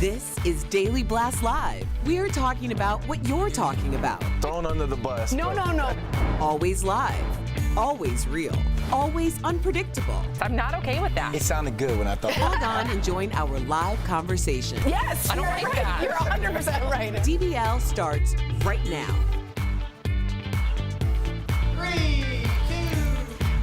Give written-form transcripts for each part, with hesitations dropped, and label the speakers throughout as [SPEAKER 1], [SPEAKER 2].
[SPEAKER 1] This is Daily Blast Live. We're talking about what you're talking about.
[SPEAKER 2] Thrown under the bus.
[SPEAKER 3] No.
[SPEAKER 1] Always live, always real, always unpredictable.
[SPEAKER 3] I'm not okay with that.
[SPEAKER 2] It sounded good when I thought.
[SPEAKER 1] Log on and join our live conversation.
[SPEAKER 3] Yes, I don't like that. You're 100% right.
[SPEAKER 1] DBL starts right now.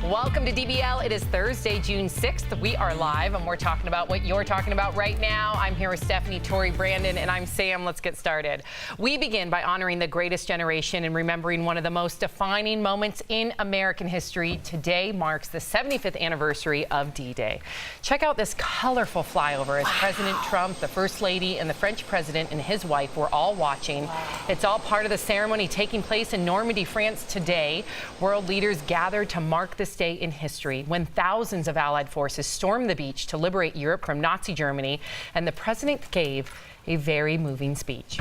[SPEAKER 3] Welcome to DBL. It is Thursday, June 6th. We are live, and we're talking about what you're talking about right now. I'm here with Stephanie, Tori, Brandon, and I'm Sam. Let's get started. We begin by honoring the greatest generation and remembering one of the most defining moments in American history. Today marks the 75th anniversary of D-Day. Check out this colorful flyover as President Trump, the First Lady, and the French President and his wife were all watching. It's all part of the ceremony taking place in Normandy, France today. World leaders gathered to mark this day in history when thousands of Allied forces stormed the beach to liberate Europe from Nazi Germany, and the president gave a very moving speech.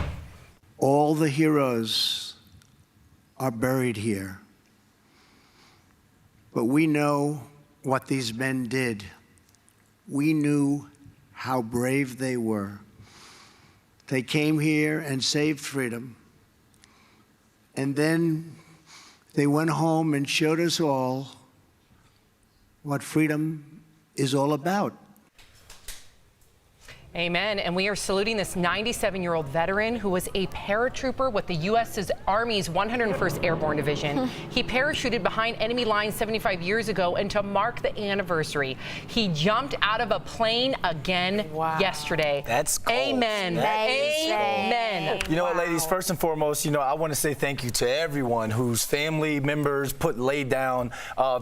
[SPEAKER 4] All the heroes are buried here, but we know what these men did. We knew how brave they were. They came here and saved freedom, and then they went home and showed us all what freedom is all about.
[SPEAKER 3] Amen. And we are saluting this 97-year-old veteran who was a paratrooper with the U.S. Army's 101st Airborne Division. He parachuted behind enemy lines 75 years ago, and to mark the anniversary, he jumped out of a plane again yesterday.
[SPEAKER 2] That's cool.
[SPEAKER 3] Amen. Amen.
[SPEAKER 2] You know what, ladies, first and foremost, I want to say thank you to everyone whose family members laid down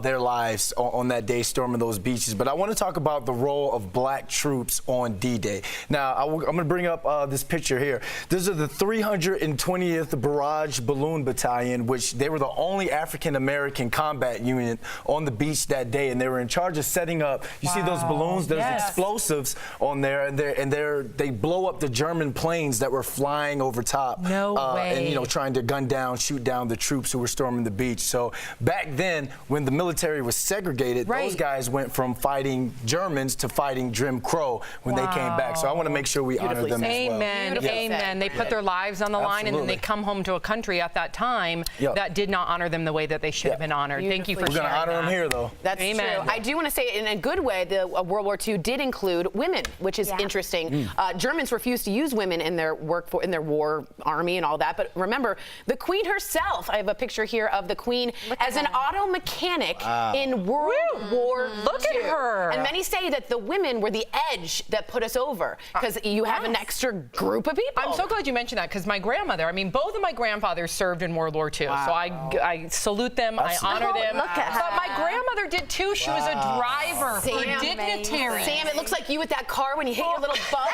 [SPEAKER 2] their lives on that day storming those beaches. But I want to talk about the role of black troops on D-Day. Now, I'm going to bring up this picture here. These are the 320th Barrage Balloon Battalion, which they were the only African-American combat unit on the beach that day, and they were in charge of setting up. You see those balloons? There's explosives on there, and they blow up the German planes that were flying over top.
[SPEAKER 3] No way.
[SPEAKER 2] And trying to shoot down the troops who were storming the beach. So back then, when the military was segregated, those guys went from fighting Germans to fighting Jim Crow when they came back. So I want to make sure we honor them as well.
[SPEAKER 3] Amen. They put their lives on the line, and then they come home to a country at that time that did not honor them the way that they should have been honored. Thank you for sharing.
[SPEAKER 2] We're going to honor them here, though.
[SPEAKER 5] That's true. I do want to say, in a good way, the World War II did include women, which is interesting. Germans refused to use women in their in their war army and all that. But remember, the Queen herself. I have a picture here of the Queen as an auto mechanic in World War II.
[SPEAKER 3] Look at her.
[SPEAKER 5] And many say that the women were the edge that put us over, because you have an extra group of people.
[SPEAKER 3] I'm so glad you mentioned that, because my grandmother, both of my grandfathers served in World War II. So I salute them, I honor them.
[SPEAKER 5] Look at her.
[SPEAKER 3] But my grandmother did too. She was a driver for dignitary.
[SPEAKER 5] Sam, it looks like you with that car when you hit your little bump.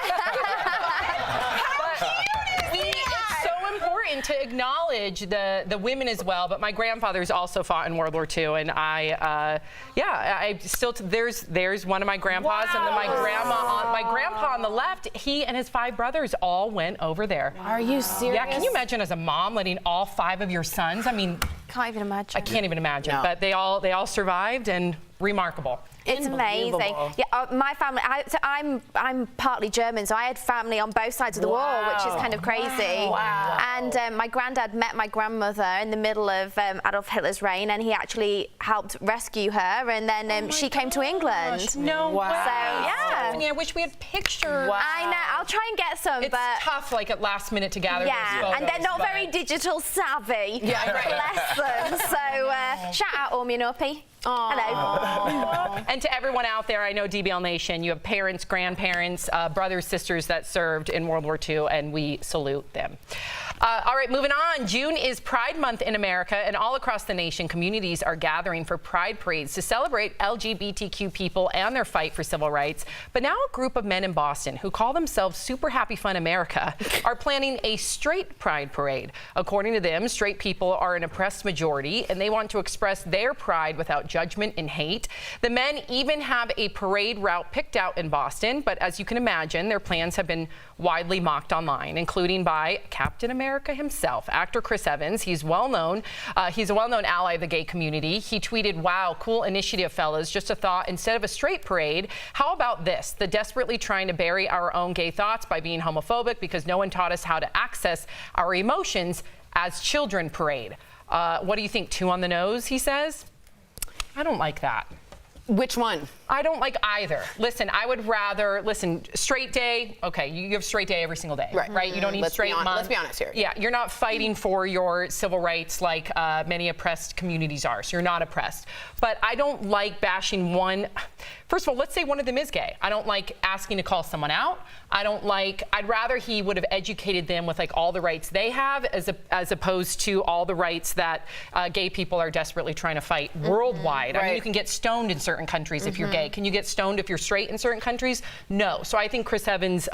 [SPEAKER 3] It's so important to acknowledge the women as well, but my grandfathers also fought in World War II, and I still, there's one of my grandpas, and then my grandpa on the left, he and his 5 brothers all went over there.
[SPEAKER 5] Are you serious?
[SPEAKER 3] Yeah, can you imagine as a mom letting all 5 of your sons?
[SPEAKER 6] Can't even imagine.
[SPEAKER 3] I can't even imagine, but they all survived, and remarkable.
[SPEAKER 6] It's amazing. Yeah, my family. I'm partly German, so I had family on both sides of the war, which is kind of crazy. And my granddad met my grandmother in the middle of Adolf Hitler's reign, and he actually helped rescue her, and then she came to England.
[SPEAKER 3] No way.
[SPEAKER 6] So
[SPEAKER 3] Stephanie, I wish we had pictures.
[SPEAKER 6] I know. I'll try and get some,
[SPEAKER 3] it's
[SPEAKER 6] but
[SPEAKER 3] tough, at last minute to gather those photos.
[SPEAKER 6] And they're not very digital savvy. Bless them. So shout out Ormy and Uppy. Hello.
[SPEAKER 3] And to everyone out there, I know DBL Nation, you have parents, grandparents, brothers, sisters that served in World War II, and we salute them. All right, moving on. June is Pride Month in America, and all across the nation, communities are gathering for pride parades to celebrate LGBTQ people and their fight for civil rights. But now a group of men in Boston who call themselves Super Happy Fun America are planning a straight pride parade. According to them, straight people are an oppressed majority, and they want to express their pride without judgment and hate. The men even have a parade route picked out in Boston, but as you can imagine, their plans have been widely mocked online, including by Captain America himself, actor Chris Evans. He's well-known. He's a well-known ally of the gay community. He tweeted, "Wow, cool initiative, fellas. Just a thought, instead of a straight parade, how about this? The desperately trying to bury our own gay thoughts by being homophobic because no one taught us how to access our emotions as children parade." What do you think? 2 on the nose, he says? I don't like that.
[SPEAKER 5] Which one?
[SPEAKER 3] I don't like either. Listen, I would rather, straight day, okay, you have straight day every single day, right? You don't need straight month.
[SPEAKER 5] Let's be honest here.
[SPEAKER 3] Yeah, you're not fighting for your civil rights like many oppressed communities are, so you're not oppressed. But I don't like bashing one. First of all, let's say one of them is gay. I don't like asking to call someone out. I'd rather he would have educated them with like all the rights they have as opposed to all the rights that gay people are desperately trying to fight worldwide. I mean, you can get stoned in certain countries if you're gay. Can you get stoned if you're straight in certain countries? No. So I think Chris Evans'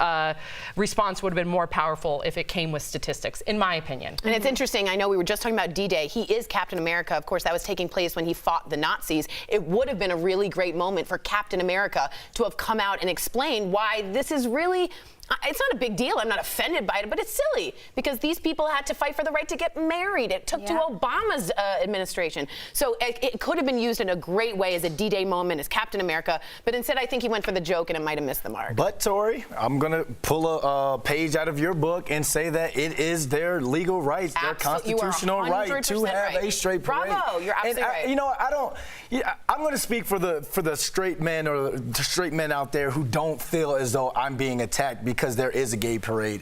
[SPEAKER 3] response would have been more powerful if it came with statistics, in my opinion.
[SPEAKER 5] And it's interesting. I know we were just talking about D-Day. He is Captain America. Of course, that was taking place when he fought the Nazis. It would have been a really great moment for Captain America to have come out and explained why this is really... It's not a big deal. I'm not offended by it, but it's silly because these people had to fight for the right to get married. It took to Obama's administration. So it could have been used in a great way as a D-Day moment as Captain America, but instead I think he went for the joke and it might have missed the mark.
[SPEAKER 2] But Tori, I'm going to pull a page out of your book and say that it is their legal rights, their constitutional right to have a straight parade.
[SPEAKER 5] Bravo, you're absolutely right.
[SPEAKER 2] You know, I'm going to speak for the straight men or the straight men out there who don't feel as though I'm being attacked because there is a gay parade.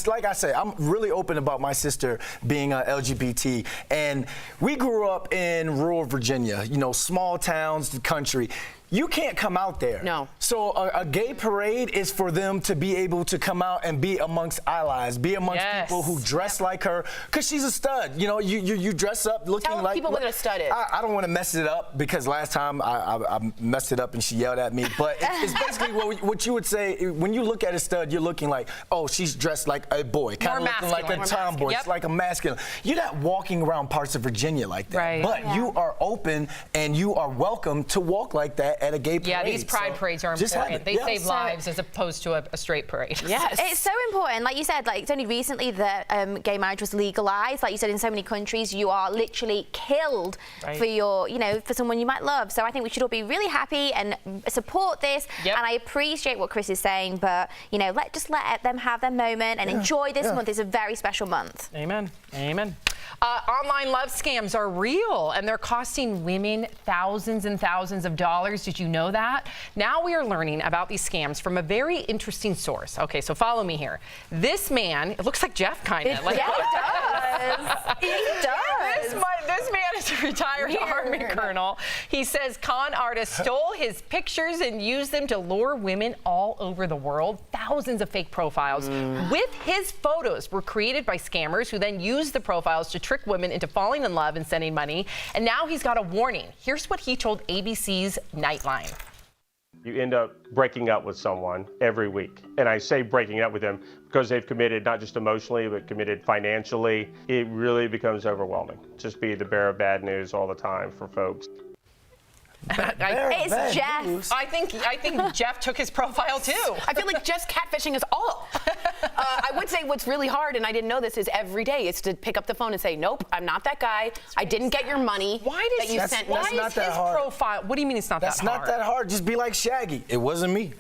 [SPEAKER 2] Like I say, I'm really open about my sister being LGBT, and we grew up in rural Virginia, you know, small towns, the country. You can't come out there.
[SPEAKER 5] No.
[SPEAKER 2] So a gay parade is for them to be able to come out and be amongst allies, be amongst people who dress like her, because she's a stud. You know, you dress up looking
[SPEAKER 5] Tell
[SPEAKER 2] like...
[SPEAKER 5] people what a stud is.
[SPEAKER 2] I don't want to mess it up because last time I messed it up and she yelled at me. But it's basically what you would say, when you look at a stud, you're looking like, oh, she's dressed like a boy, kind of looking like a tomboy. It's like a masculine. You're not walking around parts of Virginia like that.
[SPEAKER 3] Right.
[SPEAKER 2] But you are open and you are welcome to walk like that at a gay parade.
[SPEAKER 3] Yeah, these pride parades are important. They save lives as opposed to a straight parade.
[SPEAKER 5] Yes.
[SPEAKER 6] It's so important. Like you said, like it's only recently that gay marriage was legalized. Like you said, in so many countries, you are literally killed for your, for someone you might love. So I think we should all be really happy and support this. And I appreciate what Chris is saying, but just let them have their moment and enjoy this month. It's a very special month.
[SPEAKER 3] Amen. Amen. Online love scams are real, and they're costing women thousands and thousands of dollars. Did you know that? Now we are learning about these scams from a very interesting source. Okay, so follow me here. This man, it looks like Jeff kind of.
[SPEAKER 6] Yeah, it does. It does.
[SPEAKER 3] This man is a retired Army colonel. He says con artists stole his pictures and used them to lure women all over the world. Thousands of fake profiles with his photos were created by scammers who then used the profiles to trick women into falling in love and sending money. And now he's got a warning. Here's what he told ABC's Nightline.
[SPEAKER 7] You end up breaking up with someone every week. And I say breaking up with them because they've committed not just emotionally, but committed financially. It really becomes overwhelming. Just be the bearer of bad news all the time for folks.
[SPEAKER 6] It's Jeff.
[SPEAKER 3] I think Jeff took his profile too.
[SPEAKER 5] I feel like Jeff's catfishing is all. I would say what's really hard, and I didn't know this, is every day is to pick up the phone and say, nope, I'm not that guy. I didn't get your money.
[SPEAKER 3] Why does
[SPEAKER 5] you sent me.
[SPEAKER 3] Why is his profile? What do you mean it's not that hard?
[SPEAKER 2] That's not that hard. Just be like Shaggy. It wasn't me.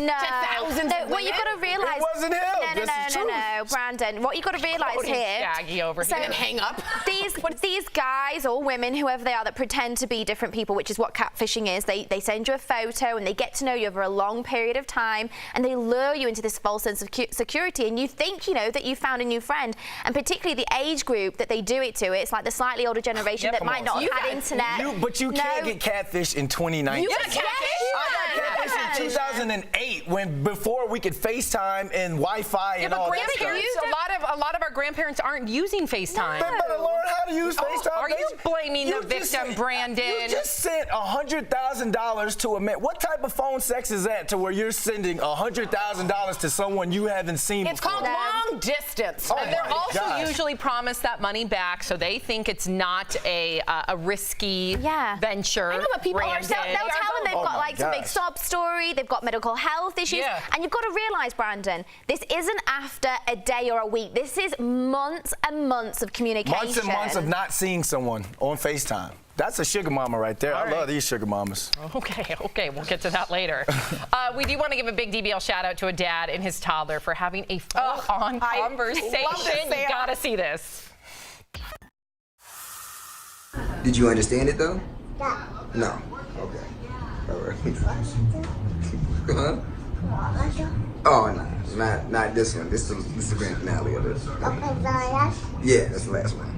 [SPEAKER 6] No.
[SPEAKER 5] Thousands of
[SPEAKER 6] what you got to realize.
[SPEAKER 2] It wasn't him.
[SPEAKER 6] No, Brandon. What you got to realize here.
[SPEAKER 3] Shaggy over here.
[SPEAKER 5] And hang up.
[SPEAKER 6] These guys or women, whoever they are, that pretend to be different people, which is what catfishing is. They send you a photo and they get to know you over a long period of time, and they lure you into this false sense of security, and you think that you found a new friend. And particularly the age group that they do it to, it's like the slightly older generation that might not have had internet.
[SPEAKER 2] But you can't get catfish in 2019.
[SPEAKER 5] You got catfish?
[SPEAKER 2] I got catfish in 2008, before we could FaceTime and Wi-Fi and all that stuff.
[SPEAKER 3] A lot of our grandparents aren't using FaceTime.
[SPEAKER 2] They better learn how to use FaceTime.
[SPEAKER 3] Are you blaming the victim, Brandon?
[SPEAKER 2] You just sent $100,000 to a man. What type of phone sex is that to where you're sending $100,000 to someone you haven't seen
[SPEAKER 5] It's
[SPEAKER 2] before?
[SPEAKER 5] called long distance.
[SPEAKER 3] And they're also usually promised that money back, so they think it's not a risky venture.
[SPEAKER 5] I know, but people are
[SPEAKER 6] They'll tell them they've got like some big sob story, they've got medical health issues, and you've got to realise, Brandon, this isn't after a day or a week. This is months and months of communication.
[SPEAKER 2] Months and months of not seeing someone on FaceTime. That's a sugar mama right there. I love these sugar mamas.
[SPEAKER 3] Okay, we'll get to that later. We do want to give a big DBL shout out to a dad and his toddler for having a full-on conversation. You gotta see this.
[SPEAKER 8] Did you understand it though? No. Okay. All right. Huh? Oh no, not this one. This is the grand finale of it. Yeah, that's the last one.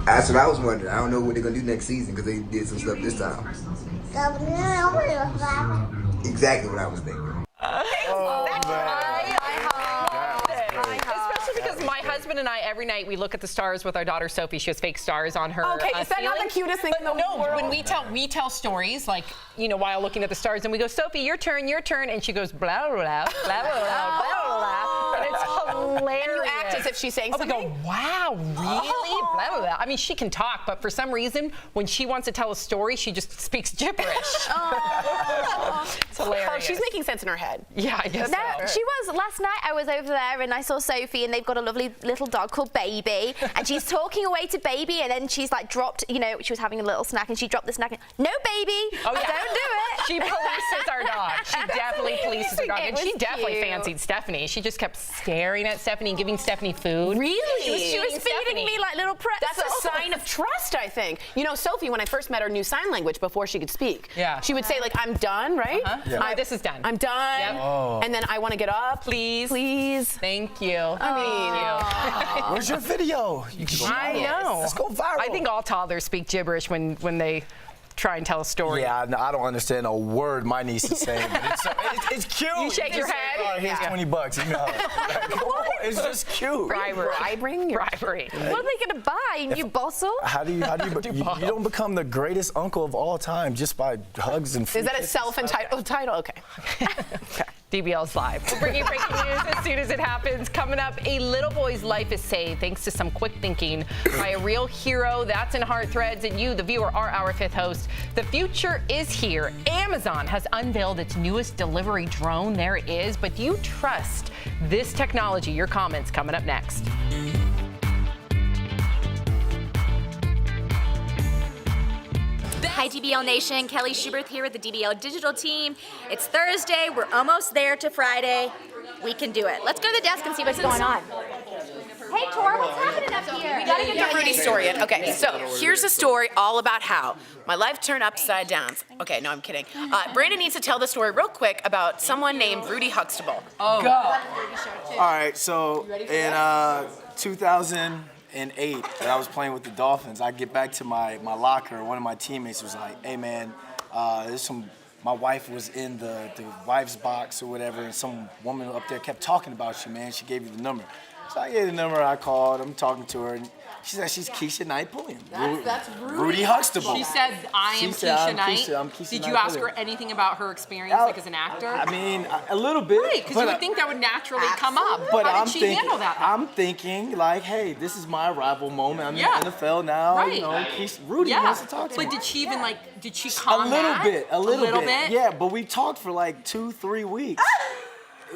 [SPEAKER 8] That's what I was wondering. I don't know what they're gonna do next season because they did some stuff this time. Exactly what I was thinking.
[SPEAKER 3] Especially because my husband and I, every night, we look at the stars with our daughter Sophie. She has fake stars on her.
[SPEAKER 5] Okay, is that not the cutest thing in the world?
[SPEAKER 3] When we tell stories, like, you know, while looking at the stars, and we go, Sophie, your turn, and she goes, blah, blah, blah, blah, blah, blah, blah. And it's hilarious.
[SPEAKER 5] And you act as if she's saying something.
[SPEAKER 3] We go, wow, really? Blah, blah, blah. I mean, she can talk, but for some reason, when she wants to tell a story, she just speaks gibberish. It's hilarious.
[SPEAKER 5] Oh, she's making sense in her head.
[SPEAKER 3] Yeah, I guess so.
[SPEAKER 6] She was. Last night I was over there and I saw Sophie and they've got a lovely little dog called Baby and she's talking away to Baby and then she's like dropped, you know, she was having a little snack and she dropped the snack and, no Baby, don't do it.
[SPEAKER 3] She polices our dog. She definitely polices her dog. And she definitely fancied Stephanie. She just kept staring at Stephanie and giving Stephanie food.
[SPEAKER 5] Really?
[SPEAKER 6] She was feeding me like little pretzels.
[SPEAKER 5] That's a sign of trust, I think. You know, Sophie, when I first met her, knew sign language before she could speak.
[SPEAKER 3] Yeah.
[SPEAKER 5] She would say, like, I'm done, right?
[SPEAKER 3] This is done.
[SPEAKER 5] I'm done.
[SPEAKER 3] Yep.
[SPEAKER 5] And then I want to get up.
[SPEAKER 3] Please.
[SPEAKER 5] Please.
[SPEAKER 3] Thank you.
[SPEAKER 5] I mean,
[SPEAKER 2] Where's your video?
[SPEAKER 3] I know.
[SPEAKER 2] Let's go viral.
[SPEAKER 3] I think all toddlers speak gibberish when they try and tell a story.
[SPEAKER 2] Yeah, I don't understand a word my niece is saying, but it's cute.
[SPEAKER 3] You shake your head.
[SPEAKER 2] Oh, here's $20. You know. It's just cute.
[SPEAKER 3] Bribery.
[SPEAKER 6] What are they going to buy? New bottle?
[SPEAKER 2] How do you don't become the greatest uncle of all time just by hugs and free
[SPEAKER 5] is that a
[SPEAKER 2] kisses?
[SPEAKER 5] self-entitled title? Okay.
[SPEAKER 3] DBL's live. We'll bring you breaking news as soon as it happens. Coming up, a little boy's life is saved thanks to some quick thinking by a real hero. That's in Heart Threads, and you, the viewer, are our fifth host. The future is here. Amazon has unveiled its newest delivery drone. There it is. But do you trust this technology? Your comments coming up next.
[SPEAKER 9] Hi DBL Nation, Kelly Schubert here with the DBL Digital team. It's Thursday, we're almost there to Friday. We can do it. Let's go to the desk and see what's going on. Hey Tor, what's happening up here?
[SPEAKER 10] We gotta get the Rudy story in. Okay, so here's a story all about how my life turned upside down. Okay, no, I'm kidding. Brandon needs to tell the story real quick about someone named Rudy Huxtable.
[SPEAKER 2] Oh. Go. All right, so in 2008, when I was playing with the Dolphins, I get back to my locker. One of my teammates was like, "Hey man, my wife was in the wife's box or whatever, and some woman up there kept talking about you, man. She gave you the number." So I gave the number, I called, I'm talking to her, and she said she's Keisha Knight Pulliam.
[SPEAKER 10] That's
[SPEAKER 2] Rudy Huxtable.
[SPEAKER 3] She said, I am Keisha Knight.
[SPEAKER 2] I'm Keisha
[SPEAKER 3] Did
[SPEAKER 2] Knight
[SPEAKER 3] you ask
[SPEAKER 2] Pulliam.
[SPEAKER 3] her anything about her experience, like as an actor?
[SPEAKER 2] I mean, a little bit.
[SPEAKER 3] Right, because you would think that would naturally come up.
[SPEAKER 2] But
[SPEAKER 3] How did she handle that?
[SPEAKER 2] I'm thinking, like, hey, this is my arrival moment. I'm in the NFL now.
[SPEAKER 3] Right.
[SPEAKER 2] You know, Rudy wants to talk to me.
[SPEAKER 3] But did she even, did she calm
[SPEAKER 2] A little bit.
[SPEAKER 3] bit?
[SPEAKER 2] Yeah, but we talked for like 2-3 weeks.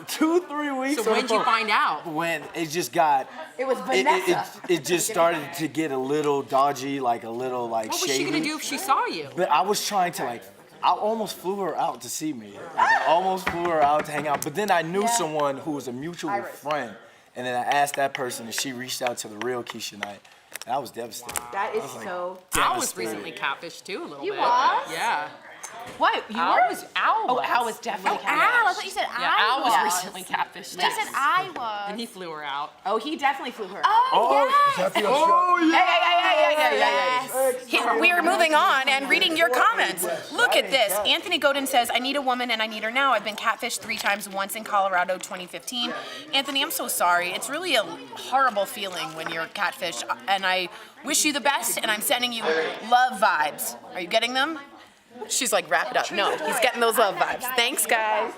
[SPEAKER 2] 2-3 weeks.
[SPEAKER 3] So when did you find out?
[SPEAKER 2] When it just got.
[SPEAKER 10] It was Vanessa.
[SPEAKER 2] It just started to get a little dodgy, like a little
[SPEAKER 3] What was
[SPEAKER 2] shady.
[SPEAKER 3] she gonna do if she saw you?
[SPEAKER 2] But I was trying to I almost flew her out to see me. I almost flew her out to hang out. But then I knew someone who was a mutual friend, and then I asked that person, and she reached out to the real Keisha Knight. And I was devastated.
[SPEAKER 10] That is so.
[SPEAKER 3] I was recently catfished too, a little bit.
[SPEAKER 10] You was?
[SPEAKER 3] Yeah.
[SPEAKER 5] What?
[SPEAKER 3] Al was.
[SPEAKER 5] Oh, Al was definitely
[SPEAKER 6] Al, I thought you said
[SPEAKER 3] Yeah,
[SPEAKER 6] I
[SPEAKER 3] Al was recently catfished.
[SPEAKER 6] You said I was.
[SPEAKER 3] And he flew her out.
[SPEAKER 5] Oh, he definitely flew her.
[SPEAKER 6] Oh, yes.
[SPEAKER 10] We are moving on and reading your comments. Look at this. Anthony Godin says, I need a woman and I need her now. I've been catfished 3 times, once in Colorado, 2015. Anthony, I'm so sorry. It's really a horrible feeling when you're catfished, and I wish you the best, and I'm sending you love vibes. Are you getting them? She's like, wrap it up. No, he's getting those love vibes. Thanks, guys.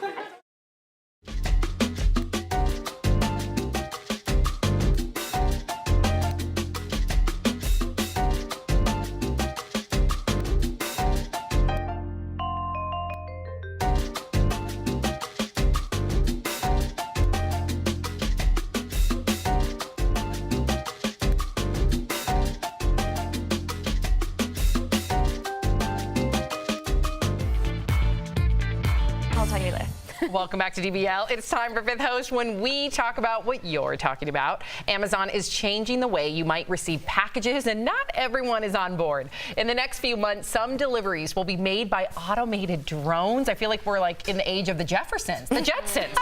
[SPEAKER 6] I'll tell you later.
[SPEAKER 3] Welcome back to DBL. It's time for Fifth Host when we talk about what you're talking about. Amazon is changing the way you might receive packages, and not everyone is on board. In the next few months, some deliveries will be made by automated drones. I feel like we're like in the age of the Jeffersons, the Jetsons.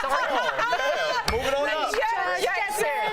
[SPEAKER 2] Moving on up.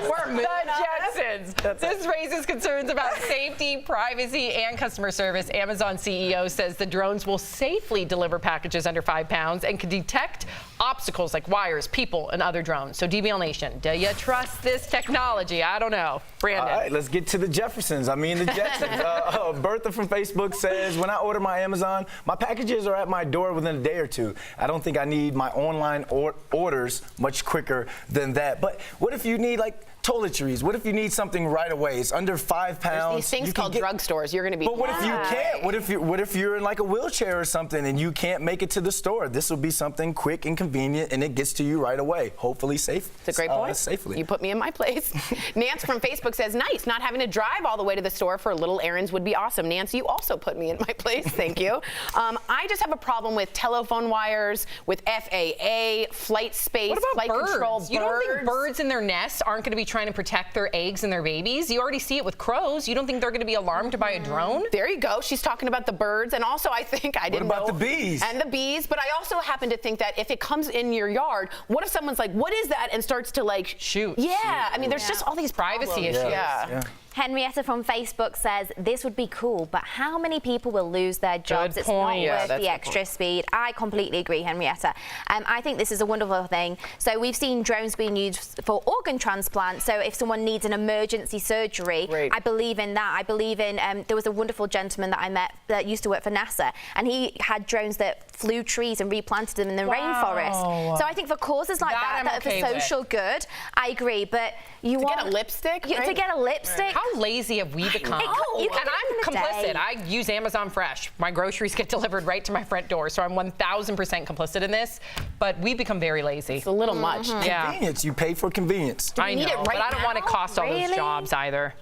[SPEAKER 3] We're the Jetsons. This raises concerns about safety, privacy, and customer service. Amazon CEO says the drones will safely deliver packages under 5 pounds and can detect obstacles like wires, people, and other drones. So DBL Nation, do you trust this technology? I don't know. Brandon.
[SPEAKER 2] All right, let's get to the Jeffersons. I mean the Jetsons. Bertha from Facebook says, when I order my Amazon, my packages are at my door within a day or two. I don't think I need my online orders much quicker than that. But what if you need like toiletries? What if you need something right away? It's under 5 pounds.
[SPEAKER 5] There's these things called drugstores. You're going to be.
[SPEAKER 2] But what if you can't? What if you're in like a wheelchair or something and you can't make it to the store? This will be something quick and convenient, and it gets to you right away. Hopefully safe.
[SPEAKER 5] It's a great point.
[SPEAKER 2] Safely.
[SPEAKER 5] You put me in my place. Nance from Facebook says, nice. Not having to drive all the way to the store for little errands would be awesome. Nance, you also put me in my place. Thank you. I just have a problem with telephone wires, with FAA, flight space,
[SPEAKER 3] What about
[SPEAKER 5] flight
[SPEAKER 3] birds?
[SPEAKER 5] control.
[SPEAKER 3] You don't think birds in their nests aren't going to be trying to protect their eggs and their babies? You already see it with crows. You don't think they're going to be alarmed by a drone?
[SPEAKER 5] There you go. She's talking about the birds, and also I think I didn't know.
[SPEAKER 2] What about the bees?
[SPEAKER 5] And the bees, but I also happen to think that if it comes in your yard, what if someone's like, "What is that?" and starts to like
[SPEAKER 3] shoot?
[SPEAKER 5] Yeah, I mean, there's just all these
[SPEAKER 3] privacy
[SPEAKER 5] problems.
[SPEAKER 3] issues.
[SPEAKER 5] Yeah.
[SPEAKER 6] Henrietta from Facebook says this would be cool, but how many people will lose their jobs?
[SPEAKER 3] Good
[SPEAKER 6] It's not
[SPEAKER 3] point. Yeah,
[SPEAKER 6] worth
[SPEAKER 5] that's
[SPEAKER 6] the
[SPEAKER 5] a good
[SPEAKER 6] extra speed. I completely agree, Henrietta. I think this is a wonderful thing. So we've seen drones being used for organ transplants. So if someone needs an emergency surgery,
[SPEAKER 5] Right.
[SPEAKER 6] I believe in that. I believe in. There was a wonderful gentleman that I met that used to work for NASA, and he had drones that flew trees and replanted them in the rainforest. So I think for causes like
[SPEAKER 3] That
[SPEAKER 6] that
[SPEAKER 3] I'm
[SPEAKER 6] are
[SPEAKER 3] okay
[SPEAKER 6] for
[SPEAKER 3] with.
[SPEAKER 6] social good, I agree. But you
[SPEAKER 5] To
[SPEAKER 6] want
[SPEAKER 5] get a lipstick,
[SPEAKER 6] to
[SPEAKER 5] right?
[SPEAKER 6] get a lipstick.
[SPEAKER 3] How lazy have we become?
[SPEAKER 6] You can
[SPEAKER 3] And I'm
[SPEAKER 6] do it in a
[SPEAKER 3] complicit.
[SPEAKER 6] day.
[SPEAKER 3] I use Amazon Fresh. My groceries get delivered right to my front door, so I'm 1,000% complicit in this. But we've become very lazy.
[SPEAKER 5] It's a little much.
[SPEAKER 3] Yeah,
[SPEAKER 2] Convenience. You pay for convenience.
[SPEAKER 3] I
[SPEAKER 5] need
[SPEAKER 3] know,
[SPEAKER 5] it right
[SPEAKER 3] but I don't want to
[SPEAKER 5] now?
[SPEAKER 3] cost all those
[SPEAKER 6] Really?
[SPEAKER 3] jobs either.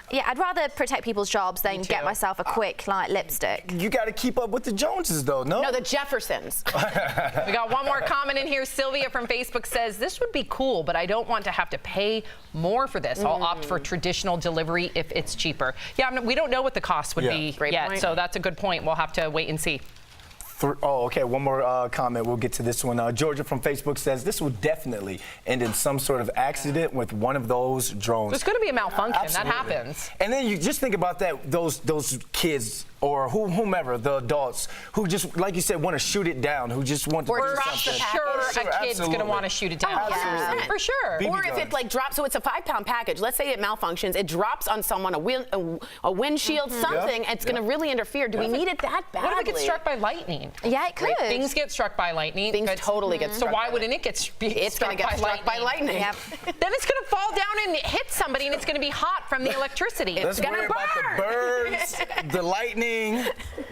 [SPEAKER 6] Yeah, I'd rather protect people's jobs than get
[SPEAKER 3] too.
[SPEAKER 6] myself a quick lipstick.
[SPEAKER 2] You got to keep up with the Joneses, though. No.
[SPEAKER 5] No, the Jeffersons.
[SPEAKER 3] We got one more comment in here. Sylvia from Facebook says, this would be cool, but I don't want to have to pay more for this. I'll opt for traditional delivery if it's cheaper. Yeah, we don't know what the cost would be
[SPEAKER 5] Great
[SPEAKER 3] yet,
[SPEAKER 5] point.
[SPEAKER 3] so that's a good point. We'll have to wait and see.
[SPEAKER 2] Oh, okay. One more comment. We'll get to this one. Georgia from Facebook says this will definitely end in some sort of accident with one of those drones.
[SPEAKER 3] There's going to be a malfunction.
[SPEAKER 2] Absolutely.
[SPEAKER 3] That happens.
[SPEAKER 2] And then you just think about that. Those kids or whomever, the adults who just, like you said, want to shoot it down. Who just want to
[SPEAKER 5] Or
[SPEAKER 2] do
[SPEAKER 5] drop the
[SPEAKER 2] something.
[SPEAKER 3] Sure, a kid's going to want to shoot it down.
[SPEAKER 2] Absolutely.
[SPEAKER 3] For sure.
[SPEAKER 2] BB
[SPEAKER 5] Or if it
[SPEAKER 2] guns.
[SPEAKER 5] like drops, so it's a 5-pound package. Let's say it malfunctions, it drops on someone, a windshield, something. It's going to really interfere. Do we need it that badly?
[SPEAKER 3] What if it gets struck by lightning?
[SPEAKER 6] Yeah, it could.
[SPEAKER 3] Things get struck by lightning.
[SPEAKER 5] Things totally get
[SPEAKER 3] So
[SPEAKER 5] struck
[SPEAKER 3] why
[SPEAKER 5] by
[SPEAKER 3] wouldn't it get
[SPEAKER 5] It's going to get struck by lightning.
[SPEAKER 6] Yep.
[SPEAKER 3] Then it's going to fall down and hit somebody, and it's going to be hot from the electricity.
[SPEAKER 2] Let's
[SPEAKER 5] gonna
[SPEAKER 2] worry about the birds, the lightning.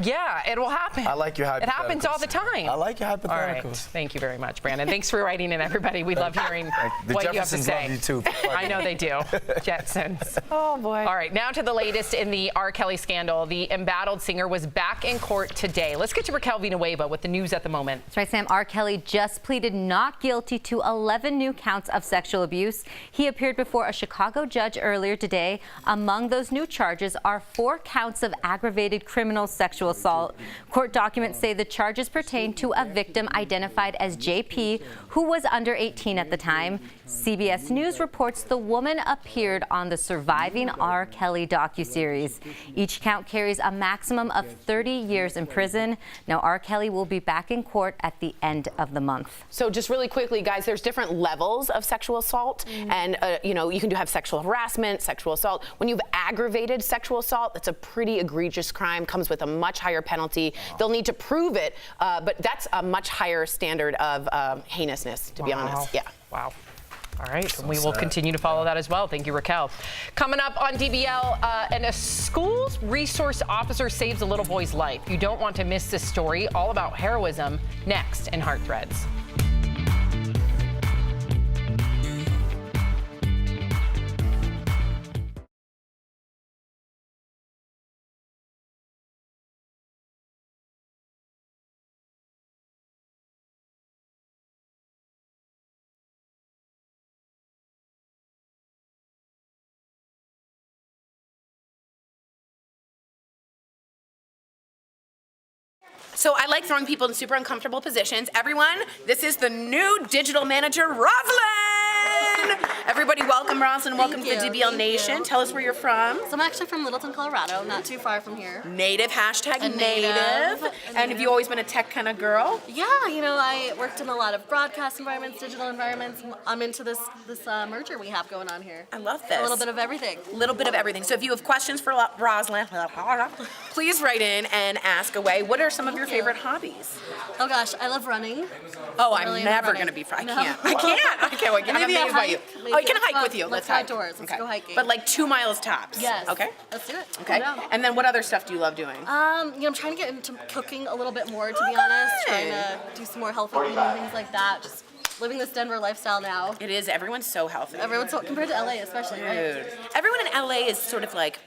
[SPEAKER 3] Yeah, it will happen.
[SPEAKER 2] I like your hypotheticals.
[SPEAKER 3] It happens all the time.
[SPEAKER 2] I like your hypotheticals.
[SPEAKER 3] All right. Thank you very much, Brandon. Thanks for writing in, everybody. We love hearing
[SPEAKER 2] The
[SPEAKER 3] what you have to
[SPEAKER 2] Jeffersons
[SPEAKER 3] say.
[SPEAKER 2] love you too.
[SPEAKER 3] I know they do. Jetsons.
[SPEAKER 5] Oh, boy.
[SPEAKER 3] All right, now to the latest in the R. Kelly scandal. The embattled singer was back in court today. Let's get to Raquel Villanueva with the news at the moment.
[SPEAKER 11] That's right, Sam. R. Kelly just pleaded not guilty to 11 new counts of sexual abuse. He appeared before a Chicago judge earlier today. Among those new charges are 4 counts of aggravated criminal sexual sexual assault. Court documents say the charges pertain to a victim identified as JP, who was under 18 at the time. CBS News reports the woman appeared on the Surviving R. Kelly docuseries. Each count carries a maximum of 30 years in prison. Now, R. Kelly will be back in court at the end of the month.
[SPEAKER 5] So just really quickly, guys, there's different levels of sexual assault. And, you know, you can have sexual harassment, sexual assault. When you've aggravated sexual assault, that's a pretty egregious crime, comes with a much higher penalty. They'll need to prove it, but that's a much higher standard of heinousness, to be honest. Yeah.
[SPEAKER 3] Wow. All right, so we will continue to follow that as well. Thank you, Raquel. Coming up on DBL, and a school's resource officer saves a little boy's life. You don't want to miss this story, all about heroism, next in Heart Threads.
[SPEAKER 10] So I like throwing people in super uncomfortable positions. Everyone, this is the new digital manager, Rosalind! Everybody welcome Rosalind, welcome to the DBL Nation. Tell us where you're from.
[SPEAKER 12] So I'm actually from Littleton, Colorado, not too far from here.
[SPEAKER 10] Native, hashtag
[SPEAKER 12] A
[SPEAKER 10] native. And have you always been a tech kind of girl?
[SPEAKER 12] Yeah, you know, I worked in a lot of broadcast environments, digital environments. I'm into this merger we have going on here.
[SPEAKER 10] I love this.
[SPEAKER 12] A little bit of everything.
[SPEAKER 10] A little bit of everything. So if you have questions for Rosalind, please write in and ask away. What are some of your favorite hobbies?
[SPEAKER 12] Oh gosh, I love running.
[SPEAKER 10] Oh, I'm never going to be. I can't. I'm amazed by you. Oh, I can hike with you.
[SPEAKER 12] Let's go outdoors. Let's go hiking.
[SPEAKER 10] But like 2 miles tops.
[SPEAKER 12] Yes.
[SPEAKER 10] Okay.
[SPEAKER 12] Let's do it.
[SPEAKER 10] Okay. And then what other stuff do you love doing?
[SPEAKER 12] You know, I'm trying to get into cooking a little bit more, to be honest. Trying to do some more healthy eating, things like that. Just living this Denver lifestyle now.
[SPEAKER 10] It is. Everyone's so healthy.
[SPEAKER 12] Everyone's so, compared to LA especially, right?
[SPEAKER 10] Everyone in LA is sort of like,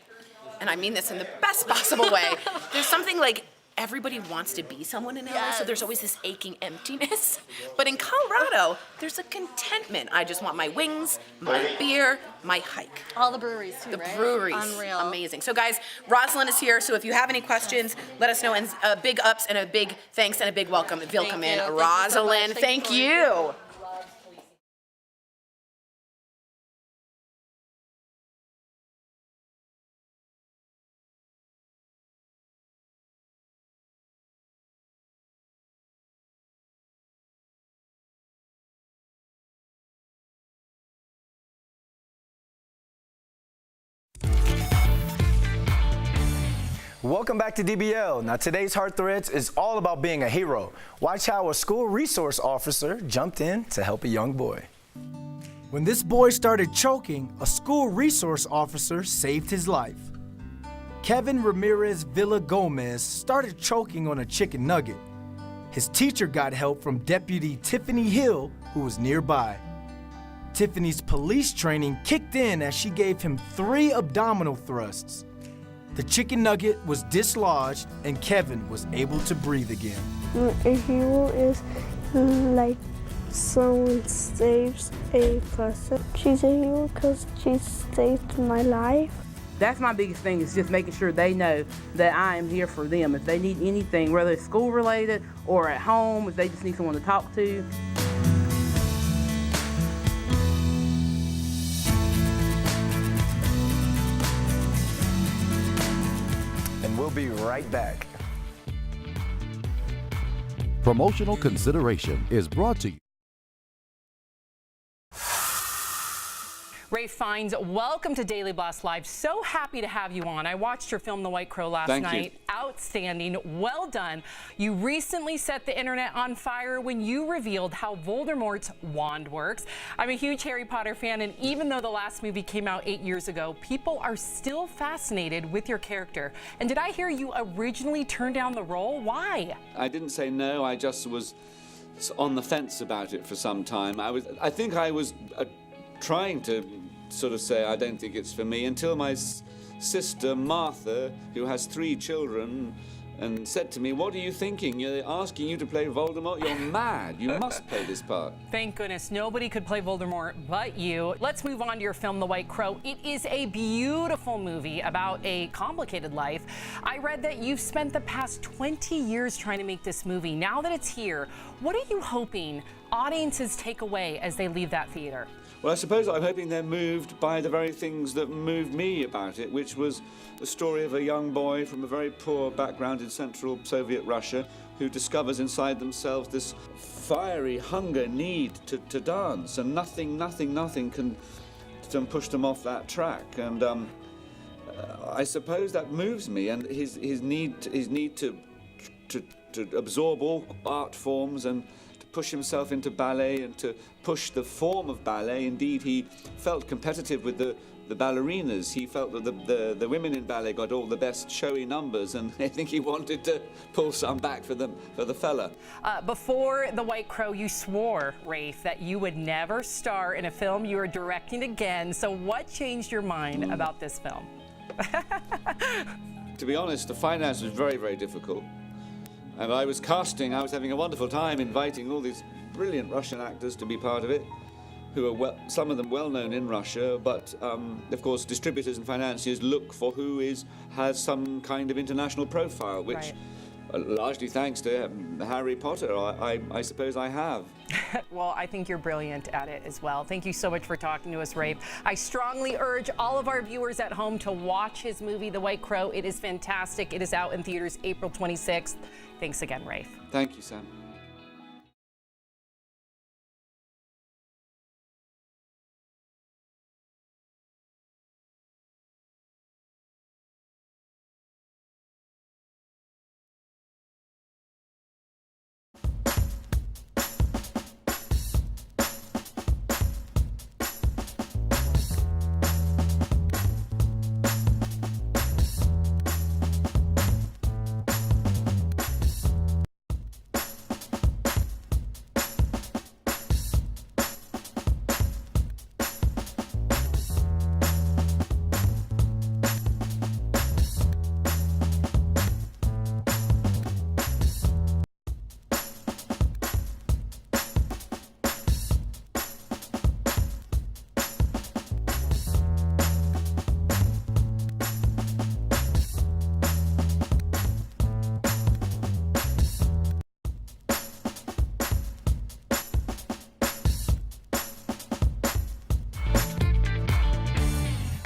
[SPEAKER 10] and I mean this in the best possible way, there's something like everybody wants to be someone in LA, so there's always this aching emptiness. But in Colorado, there's a contentment. I just want my wings, my beer, my hike.
[SPEAKER 12] All the breweries too, right?
[SPEAKER 10] The breweries.
[SPEAKER 12] Unreal.
[SPEAKER 10] Amazing. So guys, Rosalind is here, so if you have any questions, let us know. And big ups and a big thanks and a big welcome. Welcome in, Rosalind. Thank you.
[SPEAKER 2] Welcome back to DBL. Now today's Heart Threads is all about being a hero. Watch how a school resource officer jumped in to help a young boy.
[SPEAKER 13] When this boy started choking, a school resource officer saved his life. Kevin Ramirez Villa Gomez started choking on a chicken nugget. His teacher got help from Deputy Tiffany Hill, who was nearby. Tiffany's police training kicked in as she gave him 3 abdominal thrusts. The chicken nugget was dislodged and Kevin was able to breathe again.
[SPEAKER 14] A hero is like someone saves a person. She's a hero because she saved my life.
[SPEAKER 15] That's my biggest thing, is just making sure they know that I am here for them. If they need anything, whether it's school related or at home, if they just need someone to talk to.
[SPEAKER 2] We'll be right back.
[SPEAKER 16] Promotional consideration is brought to you.
[SPEAKER 3] Ray Fiennes, welcome to Daily Blast Live. So happy to have you on. I watched your film, The White Crow, last night. Outstanding. Well done. You recently set the internet on fire when you revealed how Voldemort's wand works. I'm a huge Harry Potter fan, and even though the last movie came out 8 years ago, people are still fascinated with your character. And did I hear you originally turn down the role? Why?
[SPEAKER 17] I didn't say no. I just was on the fence about it for some time. I think I was trying to sort of say I don't think it's for me until my sister Martha, who has 3 children, and said to me, "What are you thinking? You're asking you to play Voldemort? You're mad. You must play this part."
[SPEAKER 3] Thank goodness nobody could play Voldemort but you. Let's move on to your film, The White Crow. It is a beautiful movie about a complicated life. I read that you've spent the past 20 years trying to make this movie. Now that it's here, what are you hoping audiences take away as they leave that theater?
[SPEAKER 17] Well, I suppose I'm hoping they're moved by the very things that moved me about it, which was the story of a young boy from a very poor background in Central Soviet Russia who discovers inside themselves this fiery hunger, need to dance, and nothing can push them off that track. And I suppose that moves me, and his need to absorb all art forms and push himself into ballet and to push the form of ballet. Indeed, he felt competitive with the ballerinas. He felt that the women in ballet got all the best showy numbers, and I think he wanted to pull some back for the fella.
[SPEAKER 3] Before The White Crow, you swore, Rafe, that you would never star in a film you are directing again. So what changed your mind about this film?
[SPEAKER 17] To be honest, the finance was very, very difficult. And I was having a wonderful time inviting all these brilliant Russian actors to be part of it, who are some of them well known in Russia, but of course distributors and financiers look for who has some kind of international profile, which largely thanks to Harry Potter, I suppose I have.
[SPEAKER 3] Well, I think you're brilliant at it as well. Thank you so much for talking to us, Rafe. I strongly urge all of our viewers at home to watch his movie, The White Crow. It is fantastic. It is out in theaters April 26th. Thanks again, Rafe.
[SPEAKER 17] Thank you, Sam.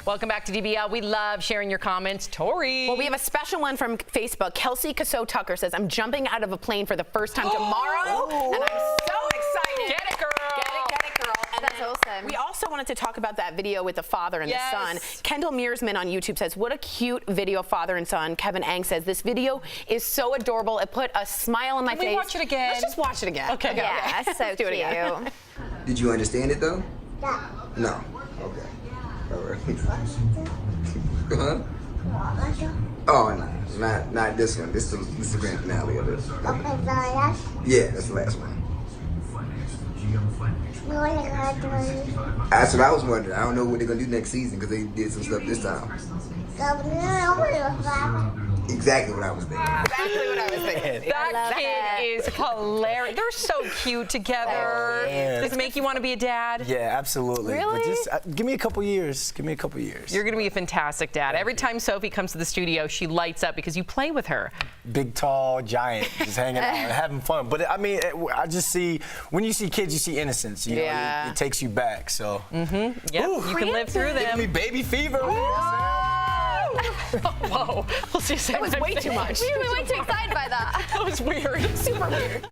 [SPEAKER 3] Welcome back to DBL. We love sharing your comments. Tori.
[SPEAKER 5] Well, we have a special one from Facebook. Kelsey Casso Tucker says, "I'm jumping out of a plane for the first time tomorrow, and I'm so excited."
[SPEAKER 3] Get it, girl.
[SPEAKER 5] Get it, girl. And
[SPEAKER 6] that's awesome.
[SPEAKER 5] We also wanted to talk about that video with the father and the son. Kendall Mearsman on YouTube says, "What a cute video, father and son." Kevin Ang says, "This video is so adorable. It put a smile on my face."
[SPEAKER 3] Can we watch it again?
[SPEAKER 5] Let's just watch it again.
[SPEAKER 3] Okay.
[SPEAKER 6] Yeah, so
[SPEAKER 5] do it again.
[SPEAKER 6] cute.
[SPEAKER 8] Did you understand it though? No. Okay. All right. Huh? Oh no, not this one. This is the grand finale of it. Yeah, that's the last one. That's what I was wondering. I don't know what they're gonna do next season because they did some stuff this time. Exactly what I was thinking.
[SPEAKER 5] Exactly what I was thinking.
[SPEAKER 3] That kid is hilarious. They're so cute together. Does it make you want to be a dad?
[SPEAKER 2] Yeah, absolutely.
[SPEAKER 3] Really?
[SPEAKER 2] But just give me a couple years. Give me a couple years.
[SPEAKER 3] You're going to be a fantastic dad. Every time Sophie comes to the studio, she lights up because you play with her.
[SPEAKER 2] Big, tall, giant, just hanging out and having fun. But I mean, I just see, when you see kids, you see innocence. You know, it takes you back. So,
[SPEAKER 3] yep, you can live through them.
[SPEAKER 2] Give me baby fever.
[SPEAKER 3] Whoa. We'll see you soon.
[SPEAKER 5] That was way too much.
[SPEAKER 6] We were way too excited by that.
[SPEAKER 3] That was weird.
[SPEAKER 5] Super weird.